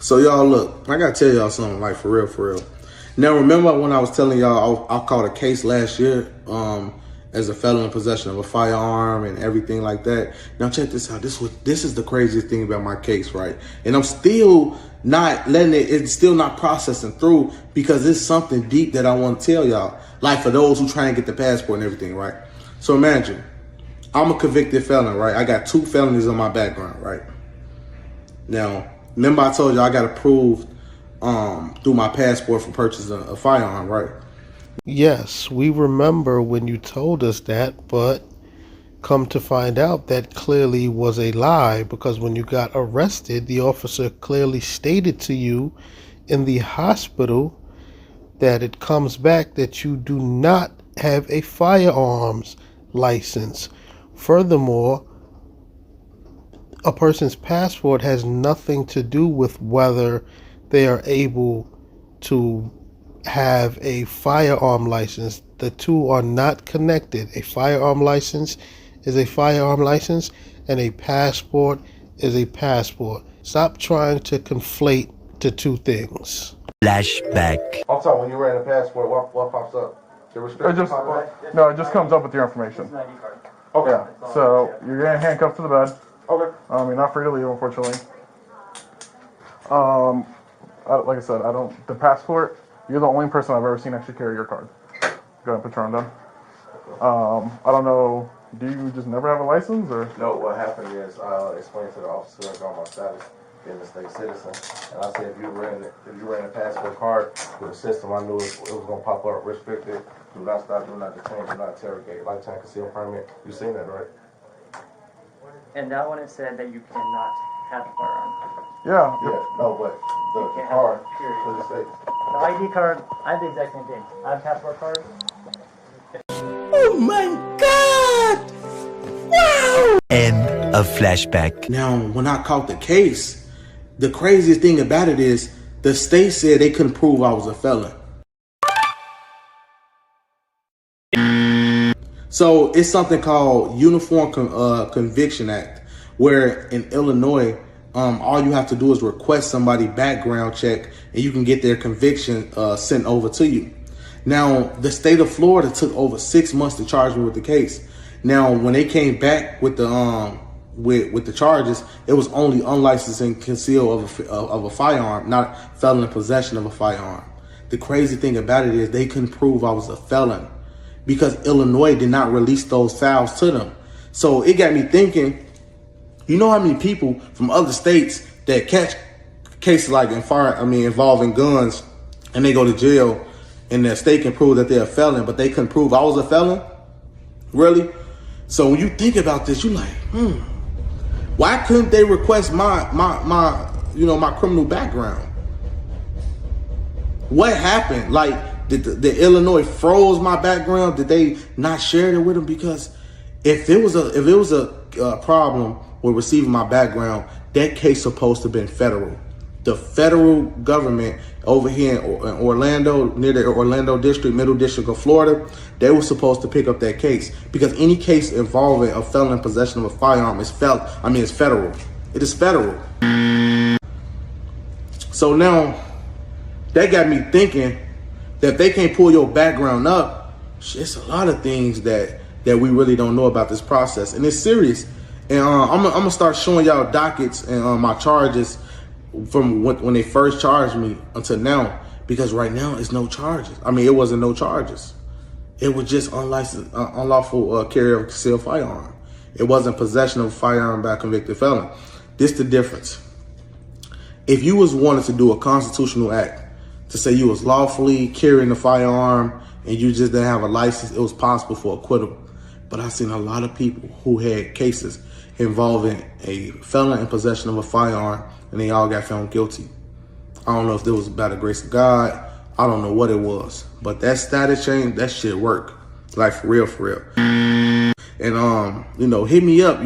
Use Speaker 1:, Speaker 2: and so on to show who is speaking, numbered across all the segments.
Speaker 1: So y'all look, I gotta tell y'all something, like for real. Now remember when I was telling y'all I caught a case last year as a felon in possession of a firearm and everything like that. Now check this out. This is the craziest thing about my case, right? And I'm still not letting it's still not processing through because it's something deep that I want to tell y'all. Like for those who try and get the passport and everything, right? So imagine, I'm a convicted felon, right? I got 2 felonies on my background, right? Now, remember I told you I got approved through my passport for purchasing a firearm, right?
Speaker 2: Yes, we remember when you told us that, but come to find out that clearly was a lie, because when you got arrested, the officer clearly stated to you in the hospital that it comes back that you do not have a firearms license. Furthermore, a person's passport has nothing to do with whether they are able to have a firearm license. The two are not connected. A firearm license is a firearm license, and a passport is a passport. Stop trying to conflate the two things.
Speaker 3: Flashback.
Speaker 1: I'm talking when you ran a passport, what pops up?
Speaker 4: It just comes up with your information.
Speaker 1: Okay.
Speaker 4: Yeah. So you're getting handcuffed to the bed.
Speaker 1: Okay.
Speaker 4: You're not free to leave, unfortunately. Like I said, the passport, you're the only person I've ever seen actually carry your card. Go ahead, put your arm down. I don't know, do you just never have a license, or?
Speaker 1: No, what happened is I explained to the officer on my status being a state citizen, and I said if you ran a passport card with the system, I knew it was gonna pop up restricted, do not stop, do not detain, do not interrogate, lifetime concealed permit. You seen that, right?
Speaker 5: And that one it said that you cannot have a firearm.
Speaker 4: Yeah.
Speaker 1: No, but the card, does it say?
Speaker 5: The ID card, I have the exact same thing. I have a passport card.
Speaker 3: Oh my God! Wow! End of flashback.
Speaker 1: Now, when I caught the case, the craziest thing about it is the state said they couldn't prove I was a felon. So it's something called Uniform Conviction Act, where in Illinois, all you have to do is request somebody background check and you can get their conviction sent over to you. Now, the state of Florida took over 6 months to charge me with the case. Now, when they came back with the charges, it was only unlicensed and concealed of a firearm, not felon in possession of a firearm. The crazy thing about it is they couldn't prove I was a felon because Illinois did not release those files to them. So it got me thinking, you know how many people from other states that catch cases like involving guns and they go to jail and their state can prove that they're a felon, but they couldn't prove I was a felon? Really? So when you think about this, you're like, why couldn't they request my criminal background? What happened? Like, did the Illinois froze my background? Did they not share it with them? Because if it was a problem with receiving my background, that case supposed to have been federal. The federal government over here in Orlando, near the Orlando district, middle district of Florida, they were supposed to pick up that case because any case involving a felon in possession of a firearm is federal. It is federal. So now that got me thinking that if they can't pull your background up, it's a lot of things that we really don't know about this process, and it's serious. And I'm gonna start showing y'all dockets and my charges from when they first charged me until now, because right now it's no charges. It wasn't no charges. It was just unlawful carry of a concealed firearm. It wasn't possession of a firearm by a convicted felon. This the difference. If you was wanted to do a constitutional act to say you was lawfully carrying a firearm and you just didn't have a license, it was possible for acquittal. But I've seen a lot of people who had cases involving a felon in possession of a firearm and they all got found guilty. I don't know if it was by the grace of God. I don't know what it was, but that status change, that shit work. Like for real. And hit me up,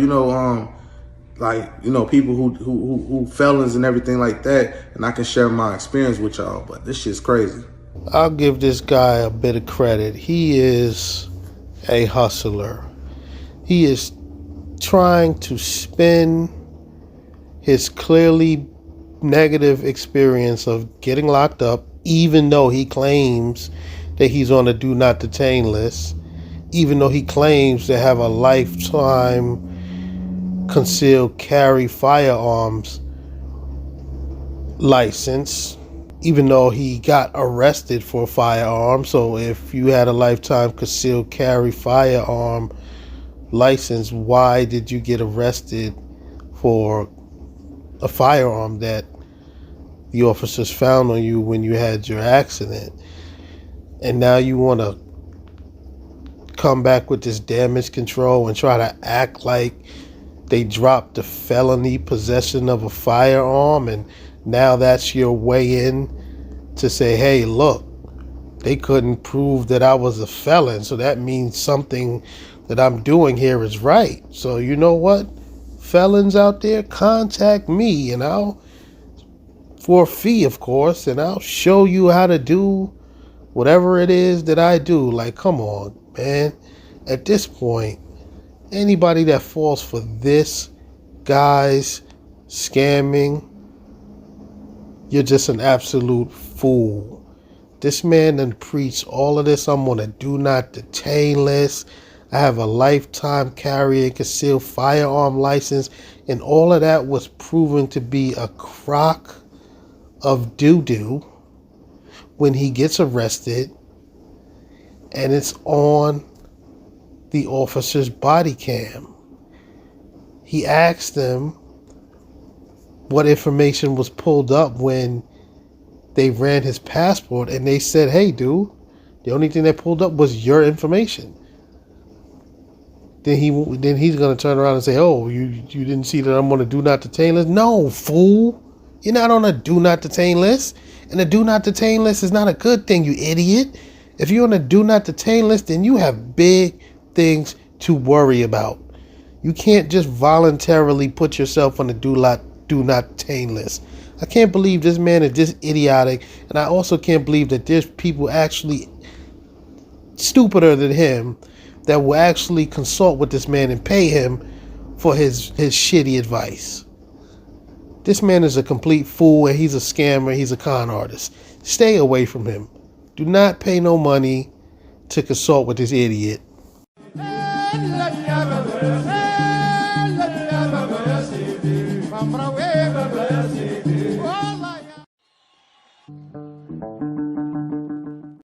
Speaker 1: people who felons and everything like that, and I can share my experience with y'all, but this shit's crazy.
Speaker 2: I'll give this guy a bit of credit. He is a hustler. He is trying to spin his clearly negative experience of getting locked up, even though he claims that he's on a do not detain list, even though he claims to have a lifetime concealed carry firearms license, even though he got arrested for a firearm. So if you had a lifetime concealed carry firearm license, why did you get arrested for a firearm that the officers found on you when you had your accident? And now you want to come back with this damage control and try to act like they dropped the felony possession of a firearm, and now that's your way in to say, hey, look, they couldn't prove that I was a felon, so that means something that I'm doing here is right. So you know what? Felons out there, contact me, and I'll, for a fee, of course, and I'll show you how to do whatever it is that I do. Like, come on, man. At this point, anybody that falls for this guy's scamming, you're just an absolute fool. This man done preached all of this. I'm on a do not detain list. I have a lifetime carry and concealed firearm license, and all of that was proven to be a crock of doo-doo when he gets arrested, and it's on the officer's body cam. He asked them what information was pulled up when they ran his passport, and they said, hey, dude, the only thing that pulled up was your information. Then he's going to turn around and say, oh, you didn't see that I'm on a do not detain list? No, fool. You're not on a do not detain list. And a do not detain list is not a good thing, you idiot. If you're on a do not detain list, then you have big things to worry about. You can't just voluntarily put yourself on a do not detain list. I can't believe this man is this idiotic, and I also can't believe that there's people actually stupider than him that will actually consult with this man and pay him for his shitty advice. This man is a complete fool, and he's a scammer. He's a con artist. Stay away from him. Do not pay no money to consult with this idiot.